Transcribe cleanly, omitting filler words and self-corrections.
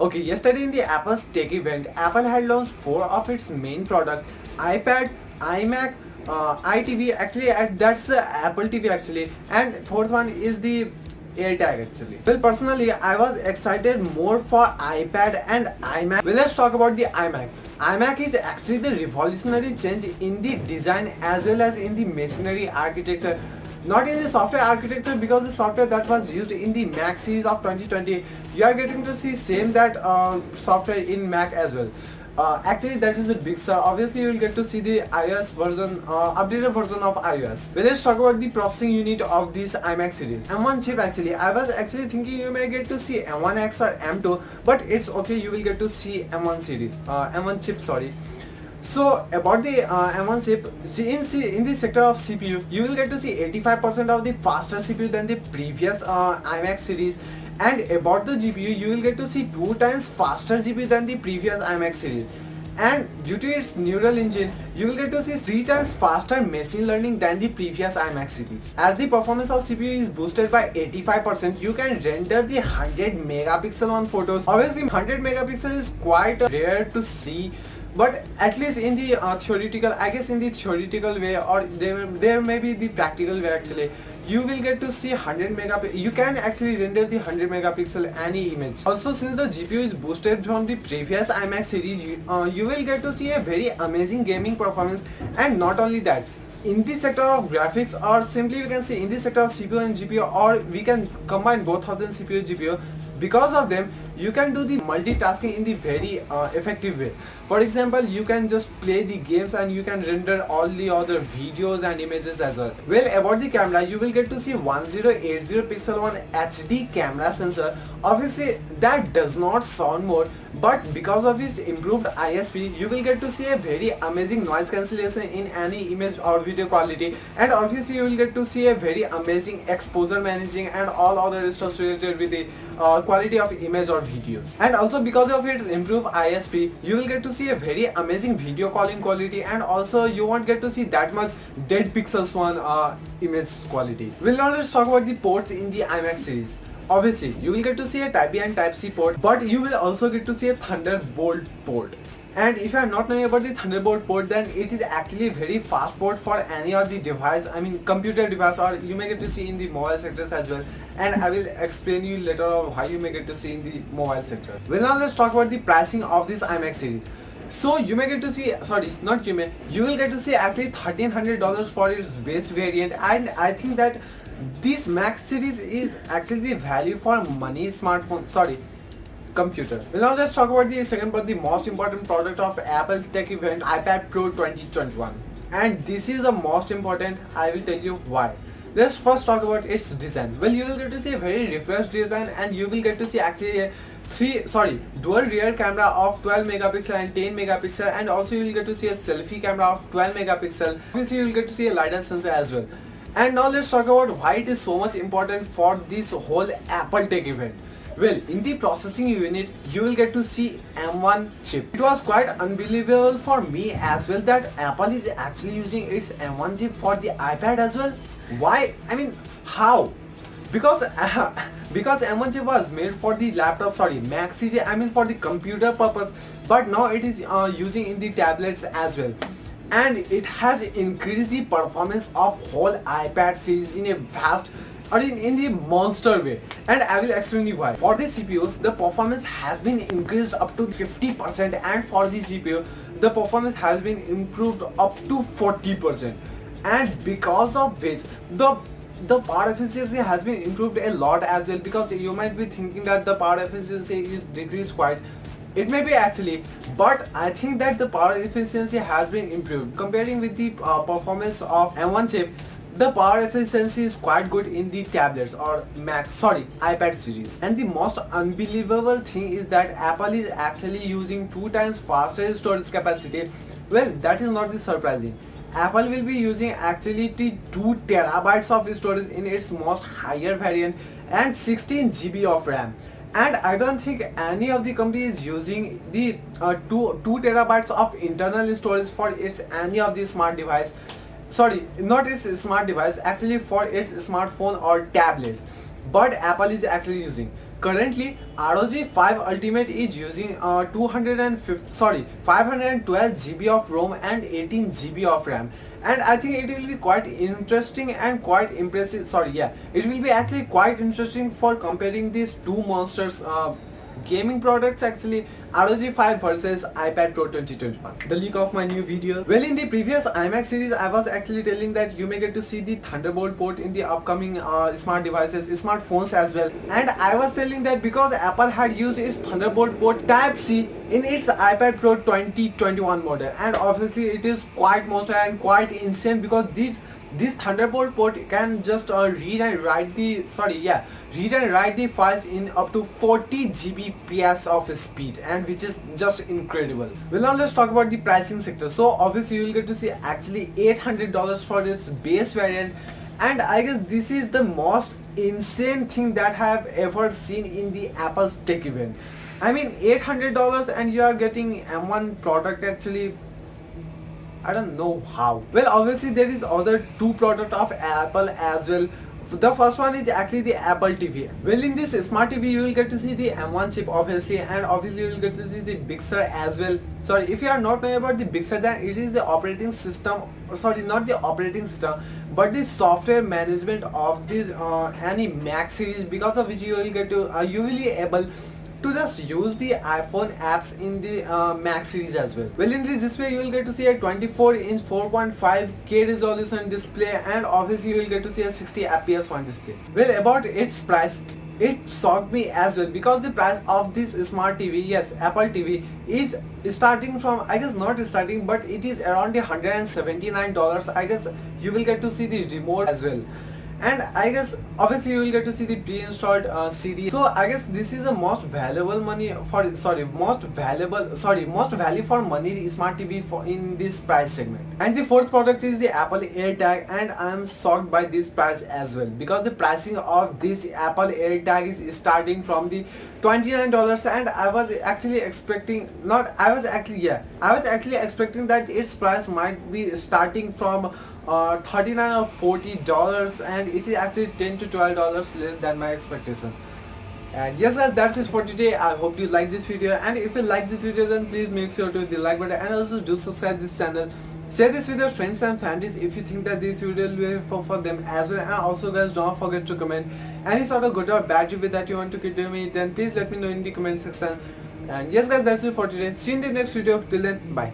Okay, yesterday in the Apple's tech event, Apple had launched four of its main products: iPad, iMac, iTV. Actually, that's the Apple TV actually, and fourth one is the AirTag actually. Well, personally, I was excited more for iPad and iMac. Well, let's talk about the iMac. iMac is actually the revolutionary change in the design as well as in the machinery architecture. Not in the software architecture, because the software that was used in the Mac series of 2020, you are getting to see same that software in Mac as well. Actually, that is a big star. Obviously, you will get to see the iOS version, updated version of iOS. Well, let's talk about the processing unit of this iMac series. M1 chip actually. I was actually thinking you may get to see M1X or M2, but it's okay. You will get to see M1 series, M1 chip. Sorry. So about the M1 chip, in the sector of CPU, you will get to see 85% of the faster CPU than the previous iMac series, and about the GPU, you will get to see 2 times faster GPU than the previous iMac series. And due to its neural engine, you will get to see 3 times faster machine learning than the previous iMac series. As the performance of CPU is boosted by 85%, you can render the 100 megapixel on photos. Obviously, 100 megapixel is quite rare to see, but at least in the theoretical, I guess in the theoretical way, or there may be the practical way actually, you will get to see 100 megapixel. You can actually render the 100 megapixel any image. Also, since the GPU is boosted from the previous iMac series, you will get to see a very amazing gaming performance. And not only that, in the sector of graphics, or simply we can say in the sector of CPU and GPU, or we can combine both of them, CPU and GPU, because of them you can do the multitasking in the very effective way. For example, you can just play the games and you can render all the other videos and images as well. Well, about the camera, you will get to see 1080 pixel one HD camera sensor. Obviously, that does not sound more, but because of its improved ISP, you will get to see a very amazing noise cancellation in any image or video quality, and obviously you will get to see a very amazing exposure managing and all other stuff related with the quality of image or videos. And also because of its improved ISP, you will get to see a very amazing video calling quality, and also you won't get to see that much dead pixels one image quality. Well, now let's talk about the ports in the iMac series. Obviously, you will get to see a Type B and Type C port, but you will also get to see a Thunderbolt port. And if you are not knowing about the Thunderbolt port, then it is actually a very fast port for any of the device, I mean computer device, or you may get to see in the mobile sectors as well. And I will explain you later on how you may get to see in the mobile sector. Well, now let's talk about the pricing of this iMac series. So you may get to see, you will get to see actually $1,300 for its base variant, and I think that this Mac series is actually the value for money computer. Well, now let's talk about the second but the most important product of Apple's tech event, iPad Pro 2021. And this is the most important. I will tell you why. Let's first talk about its design. Well, you will get to see a very refreshed design, and you will get to see actually a dual rear camera of 12 megapixel and 10 megapixel, and also you will get to see a selfie camera of 12 megapixel. Obviously, you will get to see a LiDAR sensor as well. And now let's talk about why it is so much important for this whole Apple tech event. Well, in the processing unit, you will get to see M1 chip. It was quite unbelievable for me as well that Apple is actually using its M1 chip for the iPad as well. Why? I mean, how? Because M1 chip was made for the Mac series, I mean for the computer purpose, but now it is using in the tablets as well. And it has increased the performance of whole iPad series in a vast or in the monster way, and I will explain you why. For the CPU, the performance has been increased up to 50%, and for the GPU, the performance has been improved up to 40%. And because of which the power efficiency has been improved a lot as well, because you might be thinking that the power efficiency is decreased quite. It may be actually, but I think that the power efficiency has been improved. Comparing with the performance of M1 chip, the power efficiency is quite good in the tablets or iPad series. And the most unbelievable thing is that Apple is actually using 2 times faster storage capacity. Well, that is not surprising. Apple will be using actually 2 terabytes of storage in its most higher variant and 16 GB of RAM. And I don't think any of the company is using the 2 terabytes of internal storage for its any of the smart device. Not its smart device, actually for its smartphone or tablets. But Apple is actually using. currently ROG 5 Ultimate is using 512 GB of ROM and 18 GB of RAM, and I think it will be quite interesting and quite impressive. It will be actually quite interesting for comparing these two monsters. Gaming products actually, ROG 5 versus iPad Pro 2021. The leak of my new video. Well, in the previous iMac series, I was actually telling that you may get to see the Thunderbolt port in the upcoming smart devices, smartphones as well. And I was telling that because Apple had used its Thunderbolt port Type-C in its iPad Pro 2021 model, and obviously it is quite monster and quite insane because this Thunderbolt port can just read and write the files in up to 40 Gbps of speed, and which is just incredible. Well, now let's talk about the pricing sector. So obviously you will get to see actually $800 for this base variant, and I guess this is the most insane thing that I have ever seen in the Apple's tech event. I mean, $800 and you are getting M1 product actually. I don't know how. Well, obviously there is other two product of Apple as well. The first one is actually the Apple TV. Well, in this smart TV you will get to see the M1 chip obviously, and obviously you will get to see the Big Sur as well. Sorry, if you are not knowing about the Big Sur, then it is the operating system, sorry, not the operating system, but the software management of this any Mac series, because of which you will get to you will be able to just use the iPhone apps in the Mac series as well. Well, in this display you will get to see a 24-inch 4.5K resolution display, and obviously you will get to see a 60 FPS on display. Well, about its price, it shocked me as well, because the price of this smart TV, yes, Apple TV, is starting from, I guess not starting, but it is around the $179. I guess you will get to see the remote as well, and I guess obviously you will get to see the pre-installed CD. So I guess this is the most valuable money for most value for money smart TV for in this price segment. And the fourth product is the Apple AirTag, and I am shocked by this price as well, because the pricing of this Apple AirTag is starting from the $29, and I was actually expecting I was actually expecting that its price might be starting from $39 or $40, and it is actually $10 to $12 less than my expectation. And yes guys, that's it for today. I hope you like this video, and if you like this video then please make sure to hit the like button, and also do subscribe this channel. Share this with your friends and families if you think that this video will be helpful for them as well. And also guys, don't forget to comment any sort of good or bad review that you want to give me, then please let me know in the comment section. And yes guys, that's it for today. See you in the next video. Till then, bye.